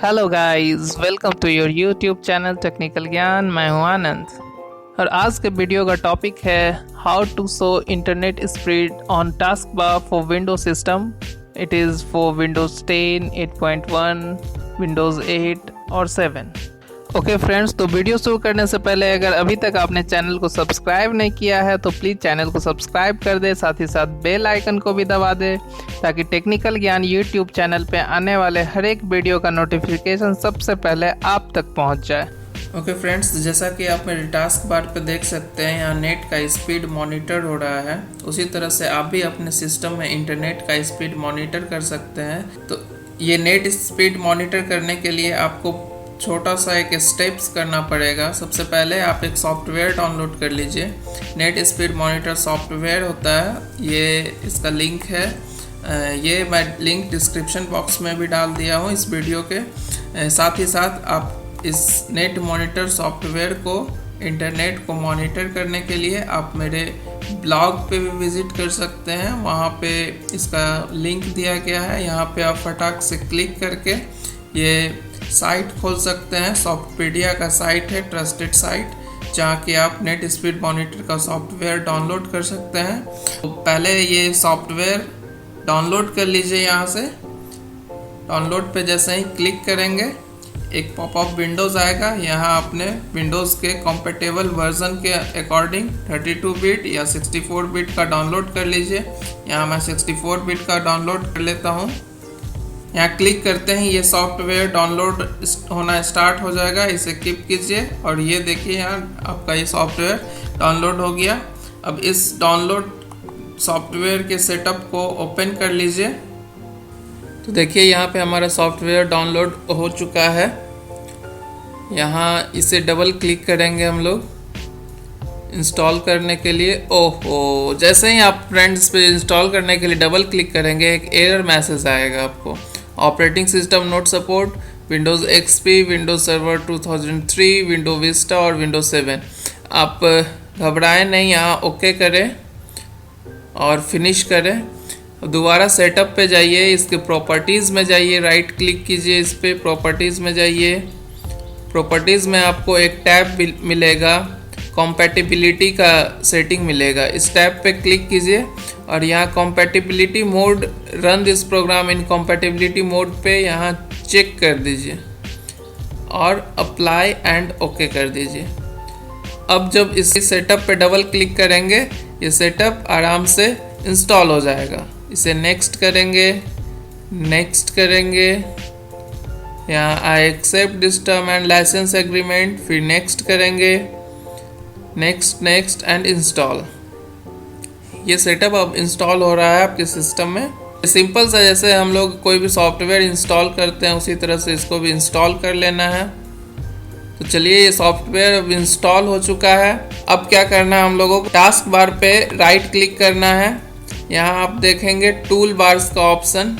Hello guys, welcome to your YouTube channel technical Gyan. मैं हूं आनंद और आज के वीडियो का टॉपिक है how to show internet speed on taskbar for Windows system. It is for Windows 10, 8.1, Windows 8 और 7। Okay friends, तो video शुरू करने से पहले अगर अभी तक आपने चैनल को सब्सक्राइब नहीं किया है तो प्लीज़ चैनल को सब्सक्राइब कर दे, साथ ही साथ बेल आइकन को भी दबा दे ताकि टेक्निकल ज्ञान यूट्यूब चैनल पे आने वाले हर एक वीडियो का नोटिफिकेशन सबसे पहले आप तक पहुंच जाए। ओके फ्रेंड्स, जैसा कि आप मेरे टास्क बार पे देख सकते हैं, यहाँ नेट का स्पीड मॉनिटर हो रहा है। उसी तरह से आप भी अपने सिस्टम में इंटरनेट का स्पीड मॉनिटर कर सकते हैं। तो ये नेट स्पीड मॉनिटर करने के लिए आपको छोटा सा एक स्टेप्स करना पड़ेगा। सबसे पहले आप एक सॉफ्टवेयर डाउनलोड कर लीजिए। नेट स्पीड मॉनिटर सॉफ्टवेयर होता है, ये इसका लिंक है। ये मैं लिंक डिस्क्रिप्शन बॉक्स में भी डाल दिया हूँ इस वीडियो के। साथ ही साथ आप इस नेट मॉनिटर सॉफ्टवेयर को इंटरनेट को मॉनिटर करने के लिए आप मेरे ब्लॉग पे भी विज़िट कर सकते हैं। वहाँ पे इसका लिंक दिया गया है। यहाँ पे आप फटाक से क्लिक करके ये साइट खोल सकते हैं। सॉफ्टपीडिया का साइट है, ट्रस्टेड साइट, जहाँ कि आप नेट स्पीड मॉनिटर का सॉफ्टवेयर डाउनलोड कर सकते हैं। तो पहले ये सॉफ्टवेयर डाउनलोड कर लीजिए। यहाँ से डाउनलोड पे जैसे ही क्लिक करेंगे एक पॉपअप विंडोज़ आएगा। यहाँ आपने विंडोज़ के कॉम्पेटेबल वर्जन के अकॉर्डिंग 32 बिट या 64 बिट का डाउनलोड कर लीजिए। यहाँ मैं 64 बिट का डाउनलोड कर लेता हूँ। यहाँ क्लिक करते ही ये सॉफ्टवेयर डाउनलोड होना स्टार्ट हो जाएगा। इसे क्लिक कीजिए और ये देखिए यहाँ आपका ये सॉफ्टवेयर डाउनलोड हो गया। अब इस डाउनलोड सॉफ्टवेयर के सेटअप को ओपन कर लीजिए। तो देखिए यहाँ पे हमारा सॉफ्टवेयर डाउनलोड हो चुका है। यहाँ इसे डबल क्लिक करेंगे हम लोग इंस्टॉल करने के लिए। ओहो, जैसे ही आप फ्रेंड्स पे इंस्टॉल करने के लिए डबल क्लिक करेंगे एक एरर मैसेज आएगा आपको, operating system not support, Windows XP, Windows server 2003, window Vista और विंडोज 7। आप घबराएं नहीं, यहाँ ओके करें और फिनिश करें। दोबारा सेटअप पे जाइए, इसके प्रॉपर्टीज़ में जाइए, राइट क्लिक कीजिए इस पर, प्रॉपर्टीज़ में जाइए। प्रॉपर्टीज़ में आपको एक टैब मिलेगा, कॉम्पैटिबिलिटी का सेटिंग मिलेगा। इस टैब पे क्लिक कीजिए और यहाँ compatibility mode, run this program in compatibility mode पे यहाँ चेक कर दीजिए और अप्लाई एंड ओके कर दीजिए। अब जब इस सेटअप पे डबल क्लिक करेंगे ये सेटअप आराम से इंस्टॉल हो जाएगा। इसे नेक्स्ट करेंगे, नेक्स्ट करेंगे, यहाँ I accept this term and license agreement, फिर नेक्स्ट करेंगे, नेक्स्ट एंड इंस्टॉल। ये सेटअप अब इंस्टॉल हो रहा है आपके सिस्टम में। सिंपल सा जैसे हम लोग कोई भी सॉफ्टवेयर इंस्टॉल करते हैं उसी तरह से इसको भी इंस्टॉल कर लेना है। तो चलिए, ये सॉफ्टवेयर अब इंस्टॉल हो चुका है। अब क्या करना है हम लोगों को, टास्क बार पे राइट क्लिक करना है। यहाँ आप देखेंगे टूल बार्स का ऑप्शन,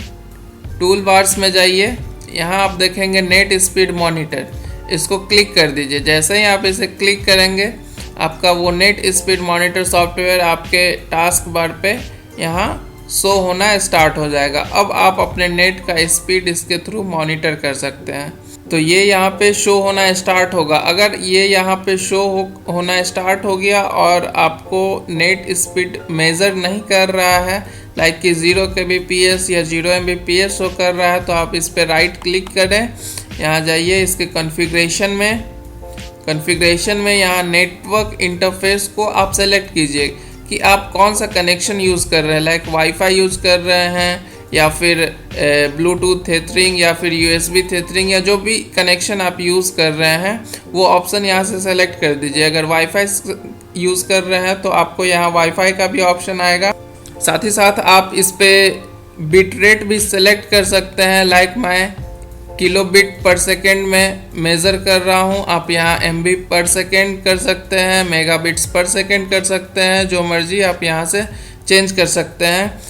टूल बार्स में जाइए। यहाँ आप देखेंगे नेट स्पीड मॉनिटर, इसको क्लिक कर दीजिए। जैसे ही आप इसे क्लिक करेंगे आपका वो नेट स्पीड मॉनिटर सॉफ्टवेयर आपके टास्क बार पे यहाँ शो होना स्टार्ट हो जाएगा। अब आप अपने नेट का स्पीड इसके थ्रू मॉनिटर कर सकते हैं। तो ये यहाँ पे शो होना स्टार्ट होगा। अगर ये यहाँ पे शो होना स्टार्ट हो गया और आपको नेट स्पीड मेज़र नहीं कर रहा है, लाइक कि 0 kbps या 0 mbps शो कर रहा है, तो आप इस पर राइट क्लिक करें। यहाँ जाइए इसके कॉन्फ़िगरेशन में यहाँ नेटवर्क इंटरफेस को आप सेलेक्ट कीजिए कि आप कौन सा कनेक्शन यूज़ कर रहे हैं, लाइक वाईफाई यूज़ कर रहे हैं या फिर ब्लूटूथ थेथरिंग या फिर यूएसबी थेथरिंग, या जो भी कनेक्शन आप यूज़ कर रहे हैं वो ऑप्शन यहाँ से सेलेक्ट कर दीजिए। अगर वाईफाई यूज़ कर रहे हैं तो आपको यहाँ वाईफाई का भी ऑप्शन आएगा। साथ ही साथ आप इस पर बिट रेट भी सेलेक्ट कर सकते हैं, लाइक मैं किलोबिट पर सेकेंड में मेज़र कर रहा हूँ। आप यहाँ MB पर सेकेंड कर सकते हैं, मेगाबिट्स पर सेकेंड कर सकते हैं, जो मर्जी आप यहाँ से चेंज कर सकते हैं।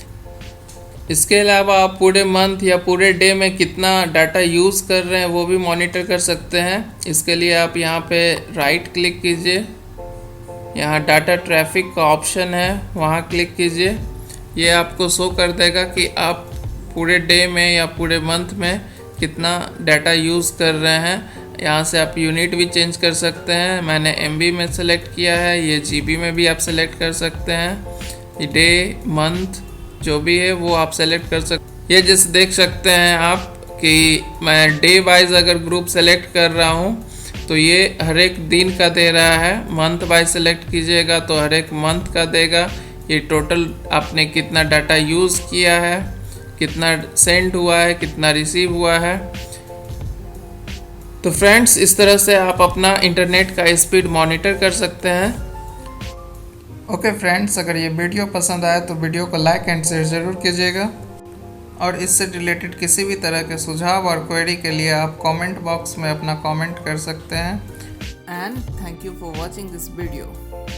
इसके अलावा आप पूरे मंथ या पूरे डे में कितना डाटा यूज़ कर रहे हैं वो भी मॉनिटर कर सकते हैं। इसके लिए आप यहाँ पे राइट क्लिक कीजिए, यहाँ डाटा ट्रैफिक का ऑप्शन है, वहाँ क्लिक कीजिए। ये आपको शो कर देगा कि आप पूरे डे में या पूरे मंथ में कितना डाटा यूज़ कर रहे हैं। यहाँ से आप यूनिट भी चेंज कर सकते हैं। मैंने एमबी में सेलेक्ट किया है, ये जीबी में भी आप सेलेक्ट कर सकते हैं। डे मंथ जो भी है वो आप सेलेक्ट कर सकते। ये जैसे देख सकते हैं आप कि मैं डे वाइज अगर ग्रुप सेलेक्ट कर रहा हूँ तो ये हर एक दिन का दे रहा है। मंथ वाइज सेलेक्ट कीजिएगा तो हर एक मंथ का देगा। ये टोटल आपने कितना डाटा यूज़ किया है, कितना सेंड हुआ है, कितना रिसीव हुआ है। तो फ्रेंड्स, इस तरह से आप अपना इंटरनेट का स्पीड मॉनिटर कर सकते हैं। ओके फ्रेंड्स, अगर ये वीडियो पसंद आया तो वीडियो को लाइक एंड शेयर ज़रूर कीजिएगा। और इससे रिलेटेड किसी भी तरह के सुझाव और क्वेरी के लिए आप कमेंट बॉक्स में अपना कमेंट कर सकते हैं। And thank you for watching this video.